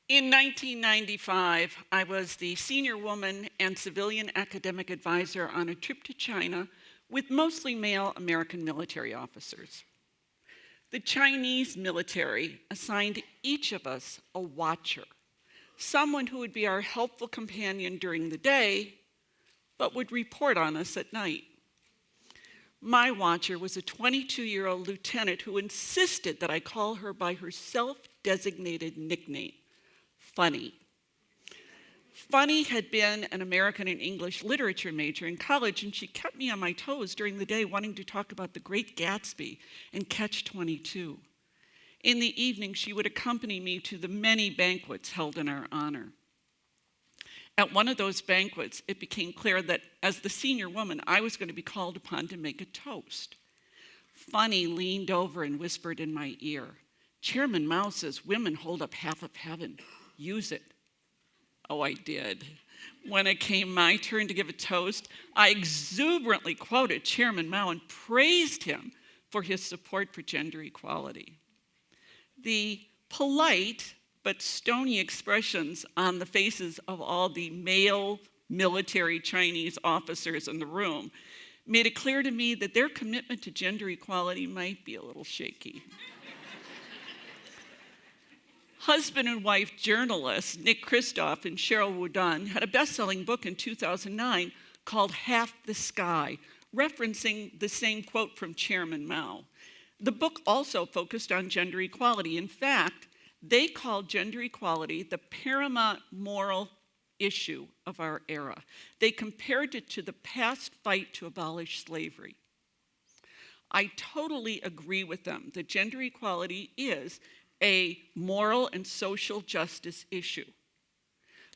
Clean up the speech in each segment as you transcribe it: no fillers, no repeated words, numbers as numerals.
In 1995, I was the senior woman and civilian academic advisor on a trip to China with mostly male American military officers. The Chinese military assigned each of us a watcher, someone who would be our helpful companion during the day, but would report on us at night. My watcher was a 22-year-old lieutenant who insisted that I call her by her self-designated nickname, Funny. Funny had been an American and English literature major in college, and she kept me on my toes during the day wanting to talk about The Great Gatsby and Catch-22. In the evening, she would accompany me to the many banquets held in our honor. At one of those banquets, it became clear that as the senior woman, I was going to be called upon to make a toast. Funny leaned over and whispered in my ear, "Chairman Mao says women hold up half of heaven. Use it." Oh, I did. When it came my turn to give a toast, I exuberantly quoted Chairman Mao and praised him for his support for gender equality. The polite but stony expressions on the faces of all the male military Chinese officers in the room made it clear to me that their commitment to gender equality might be a little shaky. Husband and wife journalists Nick Kristof and Cheryl Woodan had a best-selling book in 2009 called Half the Sky, referencing the same quote from Chairman Mao. The book also focused on gender equality. In fact, they called gender equality the paramount moral issue of our era. They compared it to the past fight to abolish slavery. I totally agree with them that gender equality is a moral and social justice issue.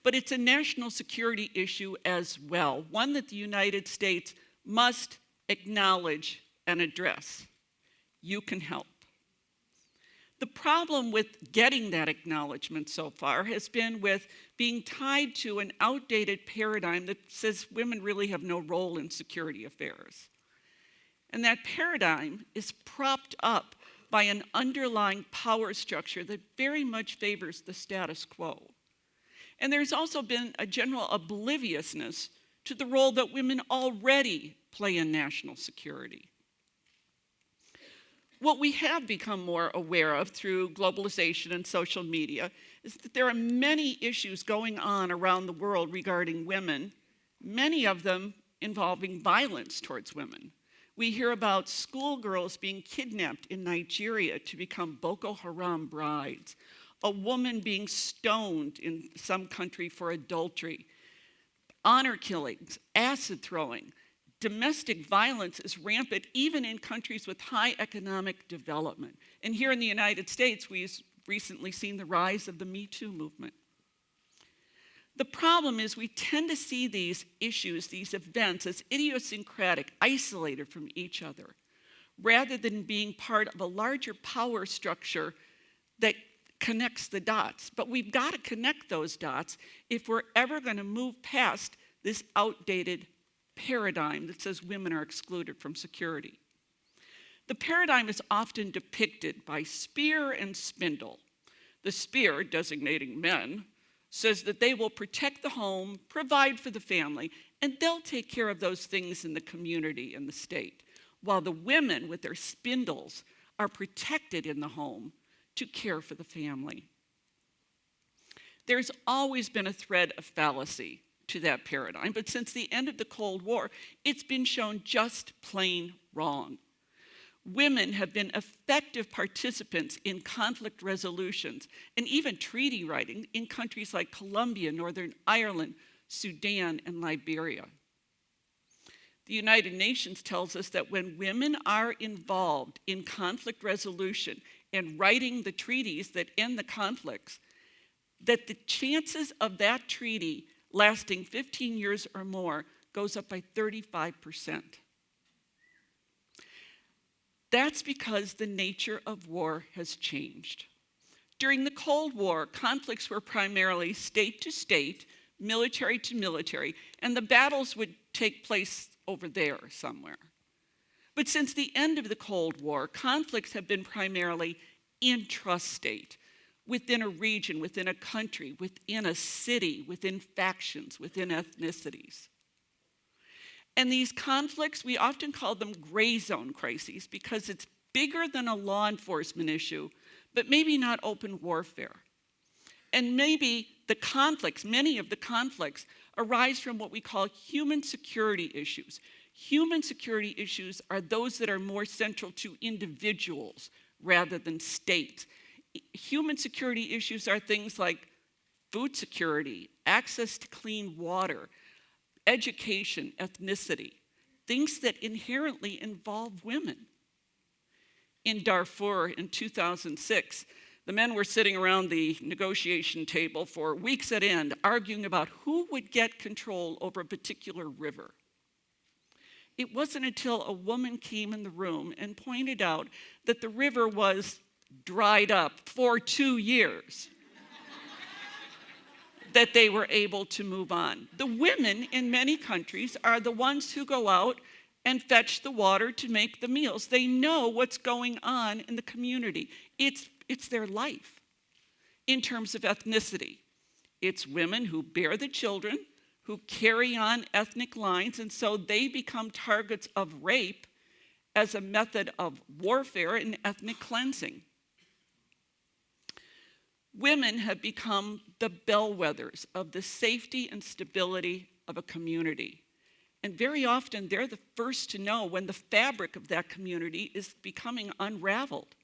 But it's a national security issue as well, one that the United States must acknowledge and address. You can help. The problem with getting that acknowledgement so far has been with being tied to an outdated paradigm that says women really have no role in security affairs. And that paradigm is propped up by an underlying power structure that very much favors the status quo. And there's also been a general obliviousness to the role that women already play in national security. What we have become more aware of through globalization and social media is that there are many issues going on around the world regarding women, many of them involving violence towards women. We hear about schoolgirls being kidnapped in Nigeria to become Boko Haram brides, a woman being stoned in some country for adultery, honor killings, acid throwing. Domestic violence is rampant even in countries with high economic development. And here in the United States, we've recently seen the rise of the Me Too movement. The problem is we tend to see these issues, these events, as idiosyncratic, isolated from each other, rather than being part of a larger power structure that connects the dots. But we've got to connect those dots if we're ever going to move past this outdated paradigm that says women are excluded from security. The paradigm is often depicted by spear and spindle. The spear, designating men, says that they will protect the home, provide for the family, and they'll take care of those things in the community and the state, while the women with their spindles are protected in the home to care for the family. There's always been a thread of fallacy to that paradigm, but since the end of the Cold War, it's been shown just plain wrong. Women have been effective participants in conflict resolutions and even treaty writing in countries like Colombia, Northern Ireland, Sudan, and Liberia. The United Nations tells us that when women are involved in conflict resolution and writing the treaties that end the conflicts, that the chances of that treaty lasting 15 years or more goes up by 35%. That's because the nature of war has changed. During the Cold War, conflicts were primarily state to state, military to military, and the battles would take place over there somewhere. But since the end of the Cold War, conflicts have been primarily intrastate, within a region, within a country, within a city, within factions, within ethnicities. And these conflicts, we often call them gray zone crises because it's bigger than a law enforcement issue, but maybe not open warfare. And maybe the conflicts, many of the conflicts, arise from what we call human security issues. Human security issues are those that are more central to individuals rather than states. Human security issues are things like food security, access to clean water, education, ethnicity, things that inherently involve women. In Darfur in 2006, the men were sitting around the negotiation table for weeks at end, arguing about who would get control over a particular river. It wasn't until a woman came in the room and pointed out that the river was dried up for 2 years that they were able to move on. The women in many countries are the ones who go out and fetch the water to make the meals. They know what's going on in the community. It's their life. In terms of ethnicity, it's women who bear the children, who carry on ethnic lines, and so they become targets of rape as a method of warfare and ethnic cleansing. Women have become the bellwethers of the safety and stability of a community. And very often, they're the first to know when the fabric of that community is becoming unraveled.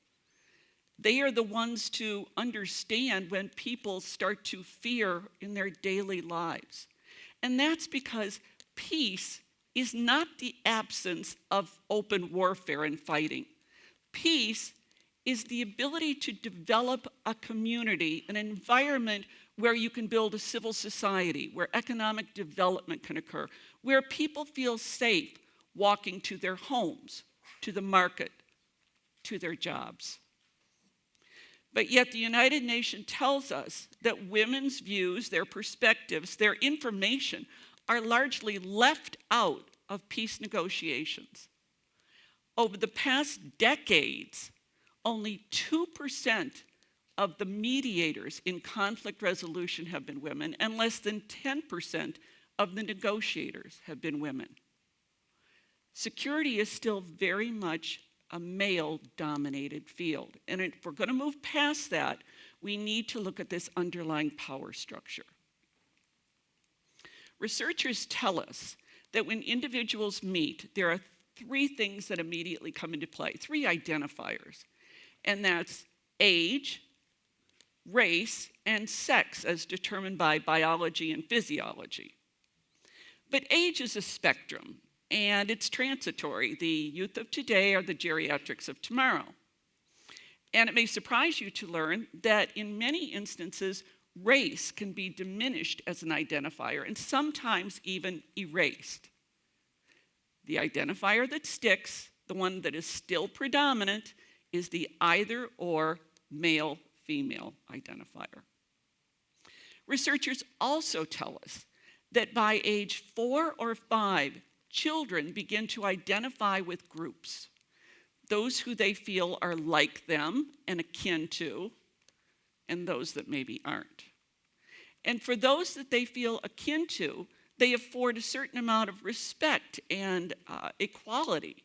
They are the ones to understand when people start to fear in their daily lives. And that's because peace is not the absence of open warfare and fighting. Peace is the ability to develop a community, an environment where you can build a civil society, where economic development can occur, where people feel safe walking to their homes, to the market, to their jobs. But yet the United Nations tells us that women's views, their perspectives, their information are largely left out of peace negotiations. Over the past decades, only 2% of the mediators in conflict resolution have been women, and less than 10% of the negotiators have been women. Security is still very much a male-dominated field. And if we're going to move past that, we need to look at this underlying power structure. Researchers tell us that when individuals meet, there are 3 things that immediately come into play, 3 identifiers. And that's age, race, and sex as determined by biology and physiology. But age is a spectrum, and it's transitory. The youth of today are the geriatrics of tomorrow. And it may surprise you to learn that in many instances, race can be diminished as an identifier and sometimes even erased. The identifier that sticks, the one that is still predominant, is the either or male-female identifier. Researchers also tell us that by age 4 or 5, children begin to identify with groups, those who they feel are like them and akin to, and those that maybe aren't. And for those that they feel akin to, they afford a certain amount of respect and equality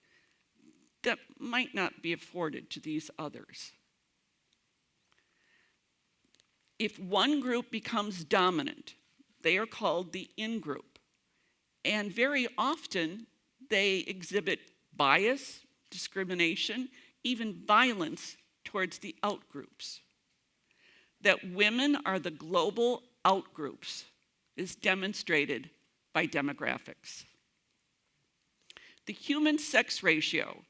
that might not be afforded to these others. If one group becomes dominant, they are called the in-group. And very often, they exhibit bias, discrimination, even violence towards the out-groups. That women are the global out-groups is demonstrated by demographics. The human sex ratio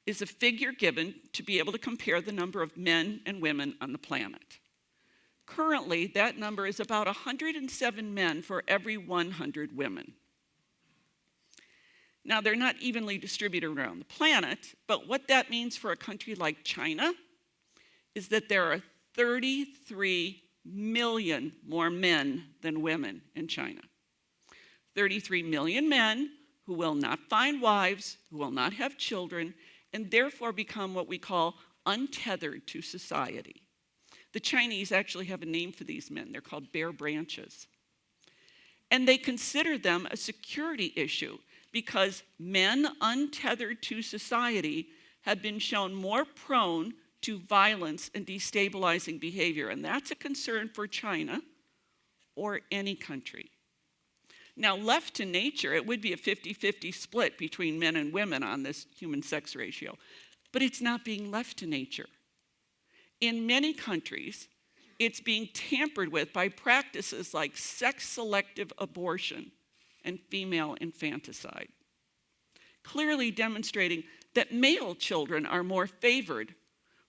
is a figure given to be able to compare the number of men and women on the planet. Currently, that number is about 107 men for every 100 women. Now, they're not evenly distributed around the planet, but what that means for a country like China is that there are 33 million more men than women in China. 33 million men who will not find wives, who will not have children, and therefore become what we call untethered to society. The Chinese actually have a name for these men. They're called bear branches. And they consider them a security issue because men untethered to society have been shown more prone to violence and destabilizing behavior. And that's a concern for China or any country. Now, left to nature, it would be a 50-50 split between men and women on this human sex ratio. But it's not being left to nature. In many countries, it's being tampered with by practices like sex-selective abortion and female infanticide, clearly demonstrating that male children are more favored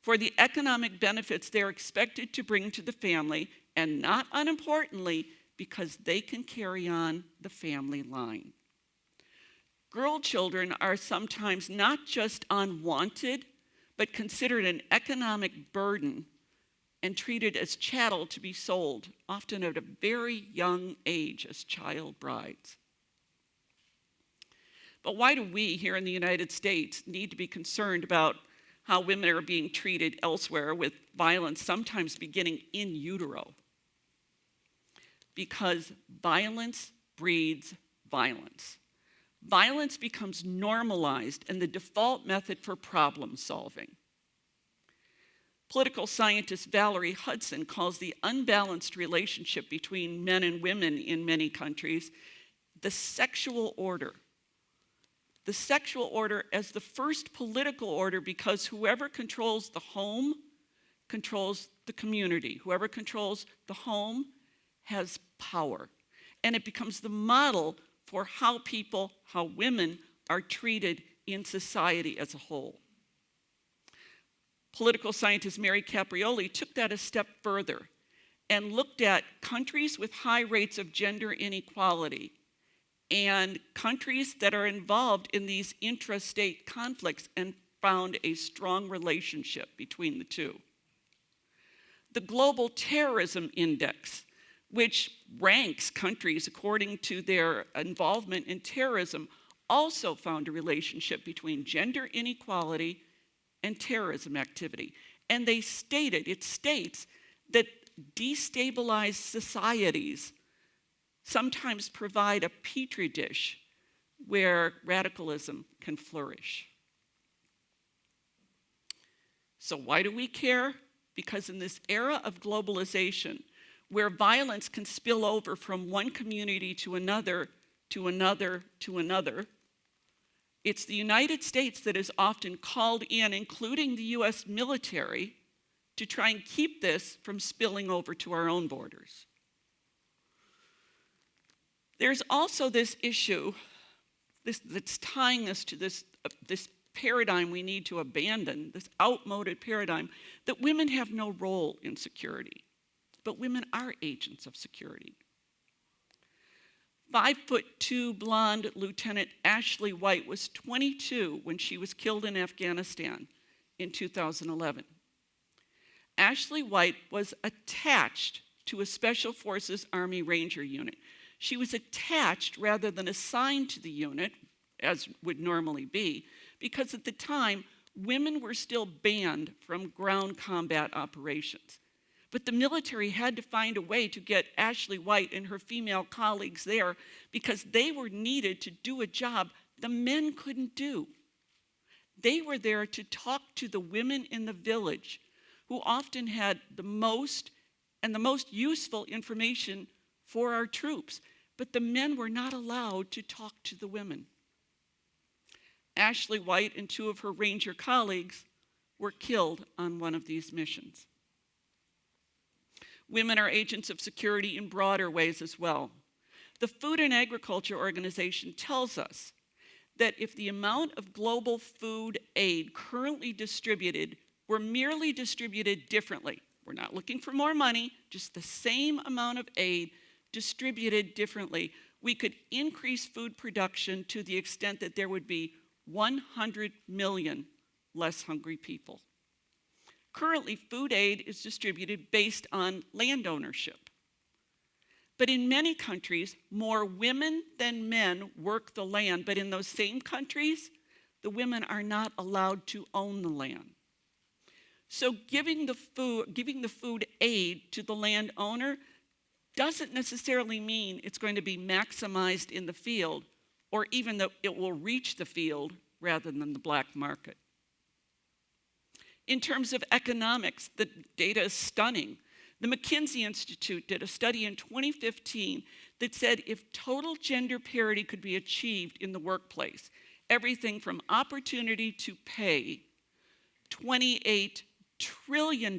for the economic benefits they're expected to bring to the family, and not unimportantly, because they can carry on the family line. Girl children are sometimes not just unwanted, but considered an economic burden and treated as chattel to be sold, often at a very young age as child brides. But why do we here in the United States need to be concerned about how women are being treated elsewhere with violence sometimes beginning in utero? Because violence breeds violence. Violence becomes normalized and the default method for problem solving. Political scientist Valerie Hudson calls the unbalanced relationship between men and women in many countries the sexual order. The sexual order as the first political order, because whoever controls the home controls the community. Whoever controls the home has power. And it becomes the model for how women are treated in society as a whole. Political scientist Mary Caprioli took that a step further and looked at countries with high rates of gender inequality and countries that are involved in these intrastate conflicts and found a strong relationship between the two. The Global Terrorism Index, which ranks countries according to their involvement in terrorism, also found a relationship between gender inequality and terrorism activity. And it states that destabilized societies sometimes provide a petri dish where radicalism can flourish. So why do we care? Because in this era of globalization, where violence can spill over from one community to another, to another, to another, it's the United States that is often called in, including the US military, to try and keep this from spilling over to our own borders. There's also this issue that's tying us to this paradigm we need to abandon, this outmoded paradigm, that women have no role in security. But women are agents of security. 5'2" blonde Lieutenant Ashley White was 22 when she was killed in Afghanistan in 2011. Ashley White was attached to a Special Forces Army Ranger unit. She was attached rather than assigned to the unit, as would normally be, because at the time, women were still banned from ground combat operations. But the military had to find a way to get Ashley White and her female colleagues there because they were needed to do a job the men couldn't do. They were there to talk to the women in the village who often had the most useful information for our troops, but the men were not allowed to talk to the women. Ashley White and two of her Ranger colleagues were killed on one of these missions. Women are agents of security in broader ways as well. The Food and Agriculture Organization tells us that if the amount of global food aid currently distributed were merely distributed differently, we're not looking for more money, just the same amount of aid distributed differently, we could increase food production to the extent that there would be 100 million less hungry people. Currently, food aid is distributed based on land ownership. But in many countries, more women than men work the land, but in those same countries, the women are not allowed to own the land. So giving the food aid to the landowner doesn't necessarily mean it's going to be maximized in the field, or even that it will reach the field rather than the black market. In terms of economics, the data is stunning. The McKinsey Institute did a study in 2015 that said if total gender parity could be achieved in the workplace, everything from opportunity to pay, $28 trillion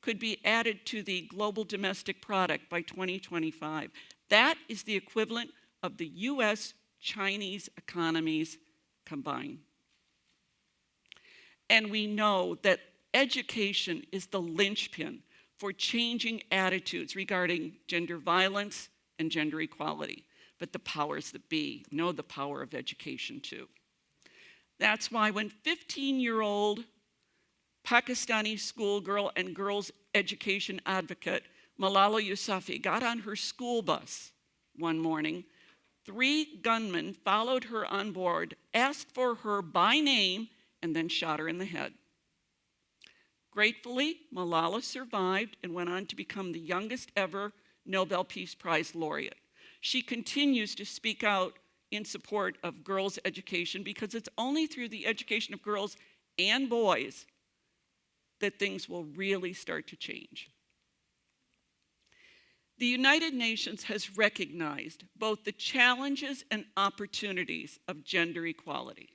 could be added to the global domestic product by 2025. That is the equivalent of the US, Chinese economies combined. And we know that education is the linchpin for changing attitudes regarding gender violence and gender equality. But the powers that be know the power of education too. That's why when 15-year-old Pakistani schoolgirl and girls' education advocate Malala Yousafzai got on her school bus one morning, 3 gunmen followed her on board, asked for her by name, and then shot her in the head. Gratefully, Malala survived and went on to become the youngest ever Nobel Peace Prize laureate. She continues to speak out in support of girls' education because it's only through the education of girls and boys that things will really start to change. The United Nations has recognized both the challenges and opportunities of gender equality.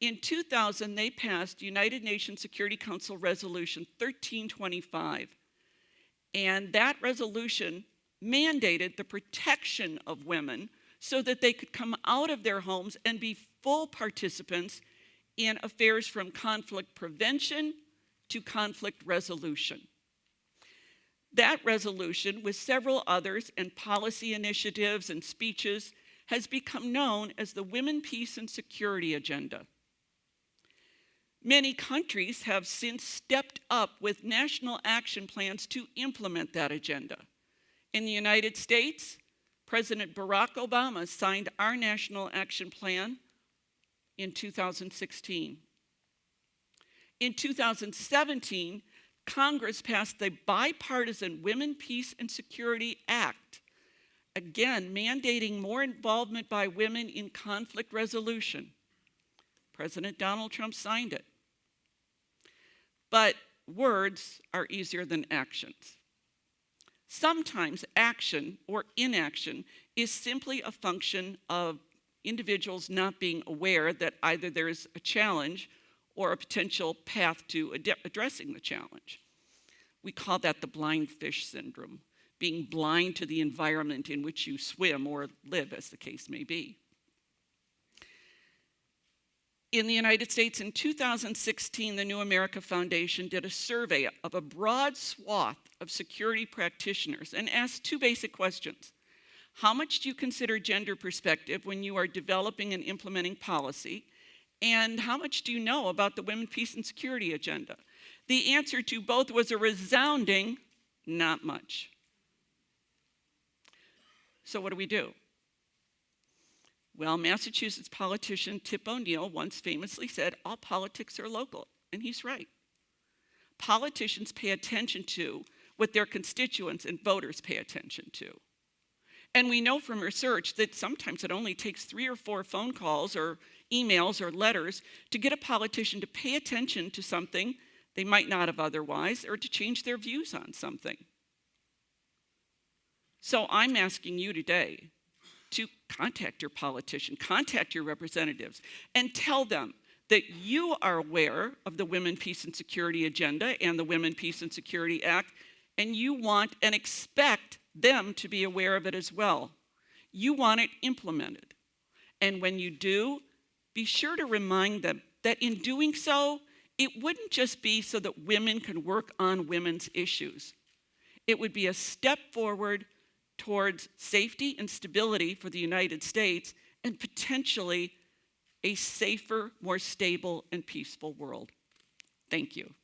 In 2000, they passed United Nations Security Council Resolution 1325, and that resolution mandated the protection of women so that they could come out of their homes and be full participants in affairs from conflict prevention to conflict resolution. That resolution, with several others and policy initiatives and speeches, has become known as the Women, Peace, and Security Agenda. Many countries have since stepped up with national action plans to implement that agenda. In the United States, President Barack Obama signed our National Action Plan in 2016. In 2017, Congress passed the Bipartisan Women, Peace, and Security Act, again mandating more involvement by women in conflict resolution. President Donald Trump signed it. But words are easier than actions. Sometimes action or inaction is simply a function of individuals not being aware that either there is a challenge or a potential path to addressing the challenge. We call that the blind fish syndrome, being blind to the environment in which you swim or live, as the case may be. In the United States, in 2016, the New America Foundation did a survey of a broad swath of security practitioners and asked 2 basic questions. How much do you consider gender perspective when you are developing and implementing policy? And how much do you know about the Women, Peace, and Security Agenda? The answer to both was a resounding, not much. So what do? Well, Massachusetts politician Tip O'Neill once famously said, all politics are local, and he's right. Politicians pay attention to what their constituents and voters pay attention to. And we know from research that sometimes it only takes 3 or 4 phone calls or emails or letters to get a politician to pay attention to something they might not have otherwise, or to change their views on something. So I'm asking you today to contact your politician, contact your representatives, and tell them that you are aware of the Women, Peace, and Security Agenda and the Women, Peace, and Security Act, and you want and expect them to be aware of it as well. You want it implemented. And when you do, be sure to remind them that in doing so, it wouldn't just be so that women can work on women's issues. It would be a step forward towards safety and stability for the United States and potentially a safer, more stable, and peaceful world. Thank you.